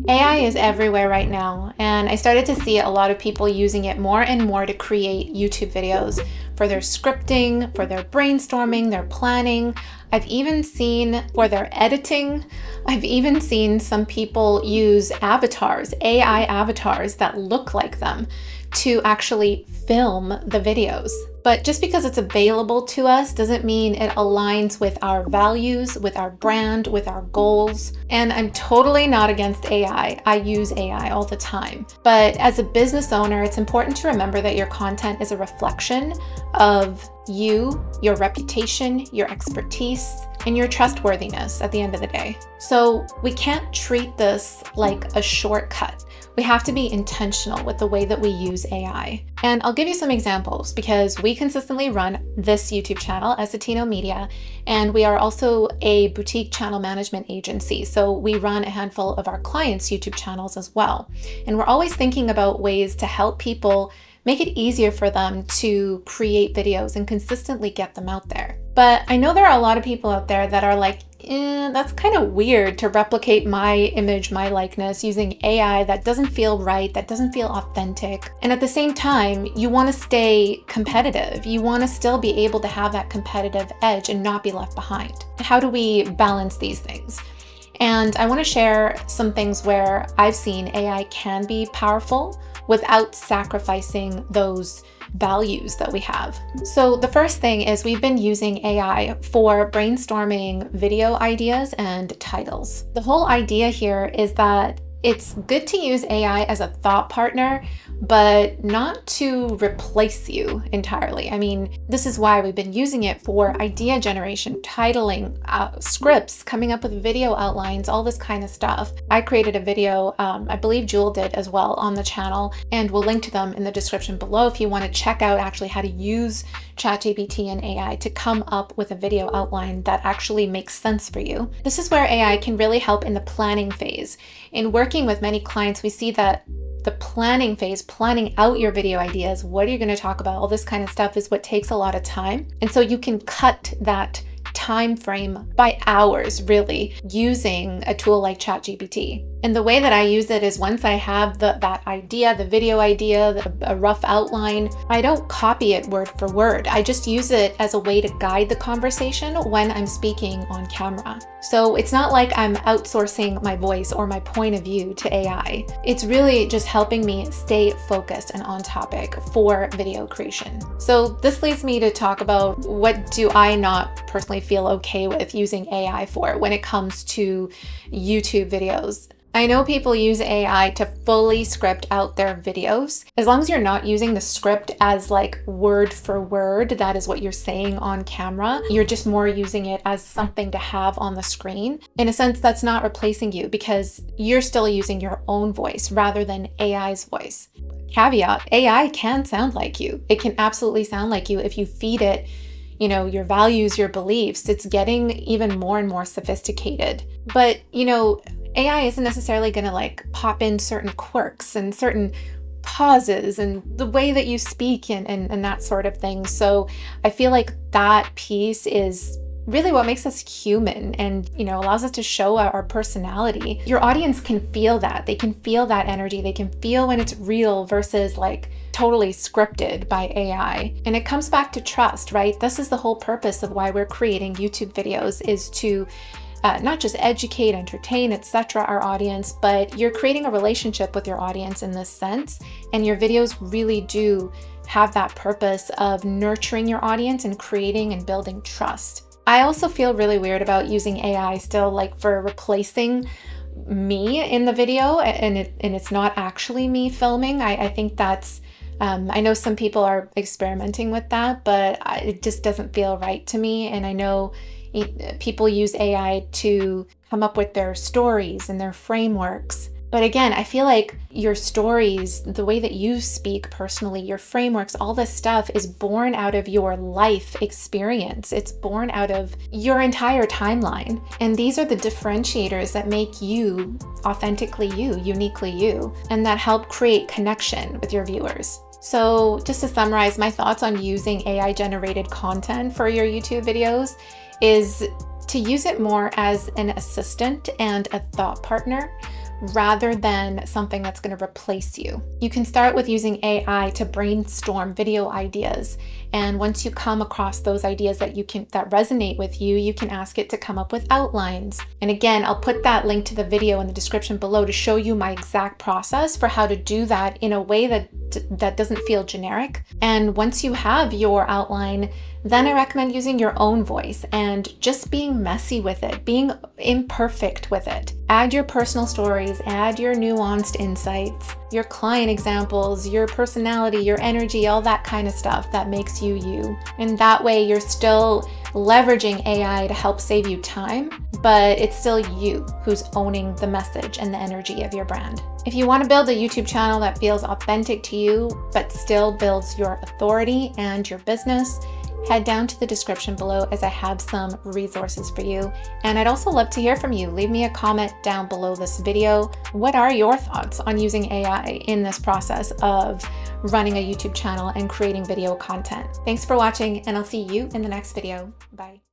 AI is everywhere right now, and I started to see a lot of people using it more and more to create YouTube videos for their scripting, for their brainstorming, their planning. I've even seen for their editing. I've even seen some people use avatars, AI avatars that look like them to actually film the videos. But just because it's available to us doesn't mean it aligns with our values, with our brand, with our goals. And I'm totally not against AI. I use AI all the time. But as a business owner, it's important to remember that your content is a reflection of you, your reputation, your expertise, and your trustworthiness at the end of the day. So we can't treat this like a shortcut. We have to be intentional with the way that we use AI. And I'll give you some examples because we consistently run this YouTube channel, Satino Media, and we are also a boutique channel management agency. So we run a handful of our clients' YouTube channels as well. And we're always thinking about ways to help people make it easier for them to create videos and consistently get them out there. But I know there are a lot of people out there that are like, that's kind of weird to replicate my image, my likeness using AI that doesn't feel right, that doesn't feel authentic. And at the same time, you want to stay competitive. You want to still be able to have that competitive edge and not be left behind. How do we balance these things? And I want to share some things where I've seen AI can be powerful without sacrificing those values that we have. So the first thing is we've been using AI for brainstorming video ideas and titles. The whole idea here is that it's good to use AI as a thought partner, but not to replace you entirely. I mean, this is why we've been using it for idea generation, titling, scripts, coming up with video outlines, all this kind of stuff. I created a video, I believe Jewel did as well, on the channel, and we'll link to them in the description below if you want to check out actually how to use ChatGPT and AI to come up with a video outline that actually makes sense for you. This is where AI can really help in the planning phase. In working with many clients, we see that the planning phase, planning out your video ideas, what are you going to talk about, all this kind of stuff is what takes a lot of time. And so you can cut that time frame by hours, really, using a tool like ChatGPT. And the way that I use it is once I have that idea, the video idea, a rough outline, I don't copy it word for word. I just use it as a way to guide the conversation when I'm speaking on camera. So it's not like I'm outsourcing my voice or my point of view to AI. It's really just helping me stay focused and on topic for video creation. So this leads me to talk about what do I not personally feel okay with using AI for when it comes to YouTube videos. I know people use AI to fully script out their videos. As long as you're not using the script as like word for word, that is what you're saying on camera. You're just more using it as something to have on the screen. In a sense, that's not replacing you because you're still using your own voice rather than AI's voice. Caveat, AI can sound like you. It can absolutely sound like you if you feed it, your values, your beliefs. It's getting even more and more sophisticated. But, AI isn't necessarily going to like pop in certain quirks and certain pauses and the way that you speak and that sort of thing. So I feel like that piece is really what makes us human and, allows us to show our personality. Your audience can feel that. They can feel that energy. They can feel when it's real versus like totally scripted by AI. And it comes back to trust, right? This is the whole purpose of why we're creating YouTube videos, is to not just educate, entertain, etc. our audience, but you're creating a relationship with your audience in this sense. And your videos really do have that purpose of nurturing your audience and creating and building trust. I also feel really weird about using AI still like for replacing me in the video, and it's not actually me filming. I think that's I know some people are experimenting with that, but it just doesn't feel right to me. And I know people use AI to come up with their stories and their frameworks. But again, I feel like your stories, the way that you speak personally, your frameworks, all this stuff is born out of your life experience. It's born out of your entire timeline. And these are the differentiators that make you authentically you, uniquely you, and that help create connection with your viewers. So just to summarize, my thoughts on using AI-generated content for your YouTube videos is to use it more as an assistant and a thought partner rather than something that's going to replace you. You can start with using AI to brainstorm video ideas. And once you come across those ideas that resonate with you, you can ask it to come up with outlines. And again, I'll put that link to the video in the description below to show you my exact process for how to do that in a way that doesn't feel generic. And once you have your outline, then I recommend using your own voice and just being messy with it, being imperfect with it. Add your personal stories, add your nuanced insights, your client examples, your personality, your energy, all that kind of stuff that makes you you. And that way you're still leveraging AI to help save you time, but it's still you who's owning the message and the energy of your brand. If you want to build a YouTube channel that feels authentic to you, but still builds your authority and your business, head down to the description below as I have some resources for you. And I'd also love to hear from you. Leave me a comment down below this video. What are your thoughts on using AI in this process of running a YouTube channel and creating video content? Thanks for watching, and I'll see you in the next video. Bye.